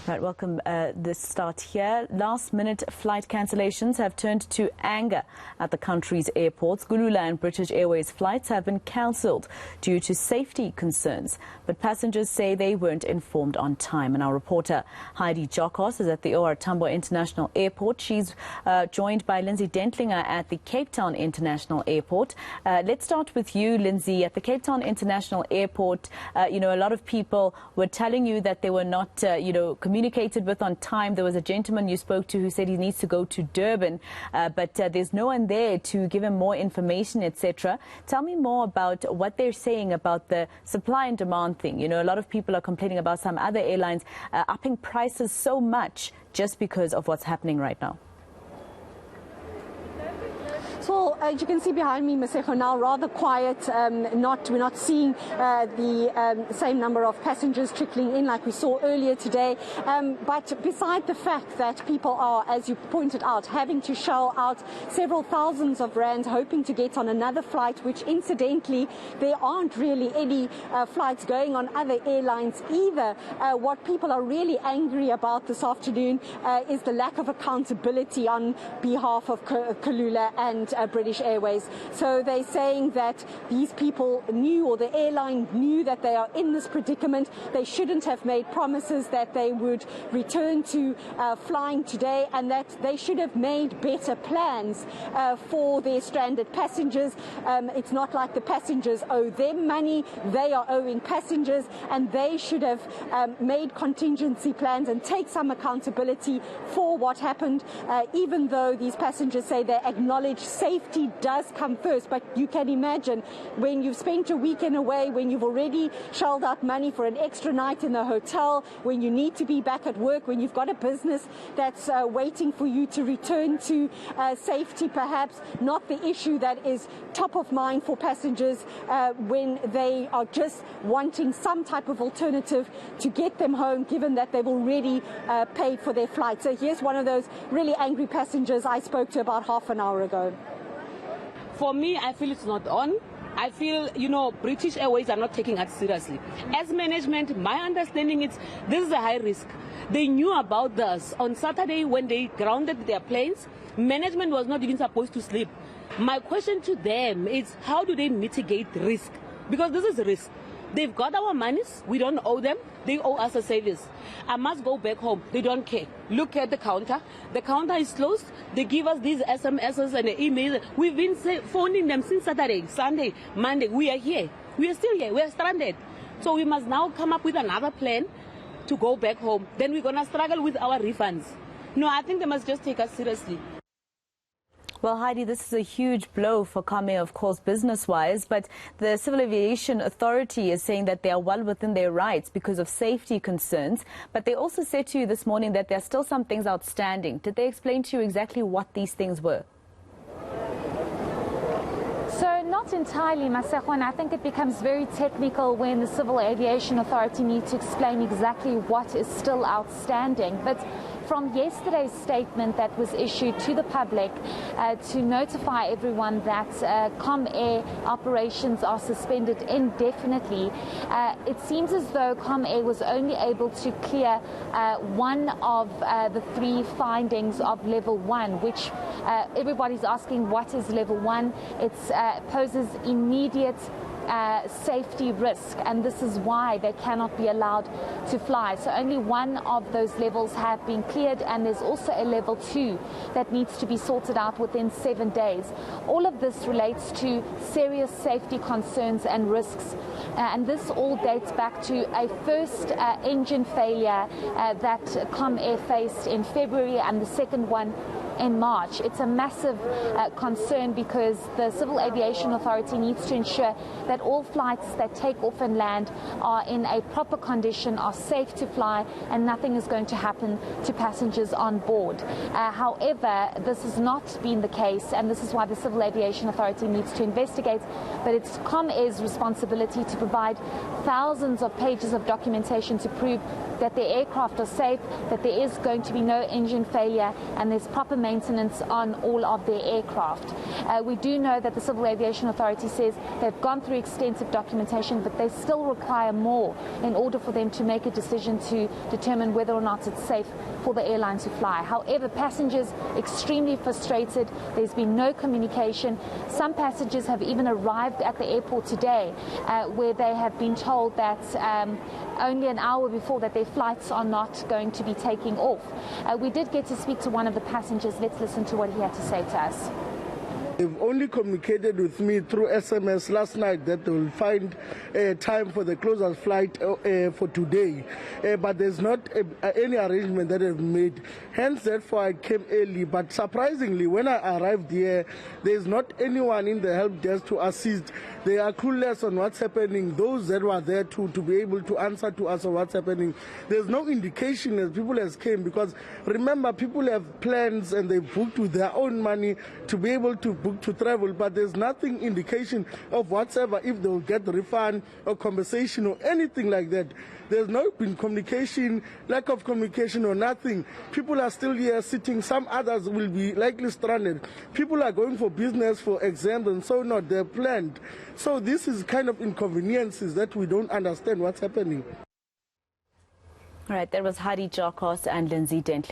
Right, welcome. This start here. Last-minute flight cancellations have turned to anger at the country's airports. Kulula and British Airways flights have been cancelled due to safety concerns, but passengers say they weren't informed on time. And our reporter Heidi Giokos is at the Tambo International Airport. She's joined by Lindsay Dentlinger at the Cape Town International Airport. Let's start with you, Lindsay. At the Cape Town International Airport, a lot of people were telling you that they were not, communicated with on time. There was a gentleman you spoke to who said he needs to go to Durban, but there's no one there to give him more information, etc. Tell me more about what they're saying about the supply and demand thing. A lot of people are complaining about some other airlines upping prices so much just because of what's happening right now. Well, as you can see behind me, Maseko, now rather quiet. We're not seeing the same number of passengers trickling in like we saw earlier today. But beside the fact that people are, as you pointed out, having to shell out several thousands of rands hoping to get on another flight, which incidentally there aren't really any flights going on other airlines either. What people are really angry about this afternoon is the lack of accountability on behalf of Kulula and British Airways. So they're saying that these people knew, or the airline knew, that they are in this predicament. They shouldn't have made promises that they would return to flying today, and that they should have made better plans for their stranded passengers. It's not like the passengers owe them money. They are owing passengers, and they should have made contingency plans and take some accountability for what happened, even though these passengers say they acknowledge safety does come first. But you can imagine when you've spent a weekend away, when you've already shelled out money for an extra night in the hotel, when you need to be back at work, when you've got a business that's waiting for you to return to safety, perhaps not the issue that is top of mind for passengers when they are just wanting some type of alternative to get them home, given that they've already paid for their flight. So here's one of those really angry passengers I spoke to about half an hour ago. For me, I feel it's not on. I feel, British Airways are not taking us seriously. As management, my understanding is this is a high risk. They knew about this on Saturday when they grounded their planes. Management was not even supposed to sleep. My question to them is, how do they mitigate risk? Because this is a risk. They've got our monies. We don't owe them. They owe us a service. I must go back home. They don't care. Look at the counter. The counter is closed. They give us these SMSs and emails. We've been phoning them since Saturday, Sunday, Monday. We are here. We are still here. We are stranded. So we must now come up with another plan to go back home. Then we're going to struggle with our refunds. No, I think they must just take us seriously. Well, Heidi, this is a huge blow for COME, of course, business-wise, but the Civil Aviation Authority is saying that they are well within their rights because of safety concerns. But they also said to you this morning that there are still some things outstanding. Did they explain to you exactly what these things were? So not entirely, Maseko, and I think it becomes very technical when the Civil Aviation Authority needs to explain exactly what is still outstanding. But from yesterday's statement that was issued to the public to notify everyone that ComAir operations are suspended indefinitely, it seems as though ComAir was only able to clear one of the three findings of level 1, which everybody's asking what is level 1. It poses immediate safety risk, and this is why they cannot be allowed to fly. So only one of those levels have been cleared, and there's also a level 2 that needs to be sorted out within 7 days. All of this relates to serious safety concerns and risks, and this all dates back to a first engine failure that ComAir faced in February, and the second one in March. It's a massive concern because the Civil Aviation Authority needs to ensure that all flights that take off and land are in a proper condition, are safe to fly, and nothing is going to happen to passengers on board. However, this has not been the case, and this is why the Civil Aviation Authority needs to investigate. But it's ComAir's responsibility to provide thousands of pages of documentation to prove that the aircraft are safe, that there is going to be no engine failure, and there's proper maintenance on all of their aircraft. We do know that the Civil Aviation Authority says they've gone through extensive documentation, but they still require more in order for them to make a decision to determine whether or not it's safe for the airline to fly. However, passengers extremely frustrated. There's been no communication. Some passengers have even arrived at the airport today where they have been told that only an hour before that their flights are not going to be taking off. We did get to speak to one of the passengers. Let's listen to what he had to say to us. They've only communicated with me through SMS last night that they will find time for the closest flight for today. But there's not any arrangement that they've made. Hence, therefore, I came early. But surprisingly, when I arrived here, there's not anyone in the help desk to assist. They are clueless on what's happening. Those that were there to be able to answer to us on what's happening. There's no indication that people has came, because remember, people have plans and they booked with their own money to be able to book to travel, but there's nothing indication of whatsoever if they'll get the refund or compensation or anything like that. There's no been communication, lack of communication or nothing. People are still here sitting. Some others will be likely stranded. People are going for business, for exams and so on. They're planned. So this is kind of inconveniences that we don't understand what's happening. All right, there was Heidi Giokos and Lindsay Dentlinger.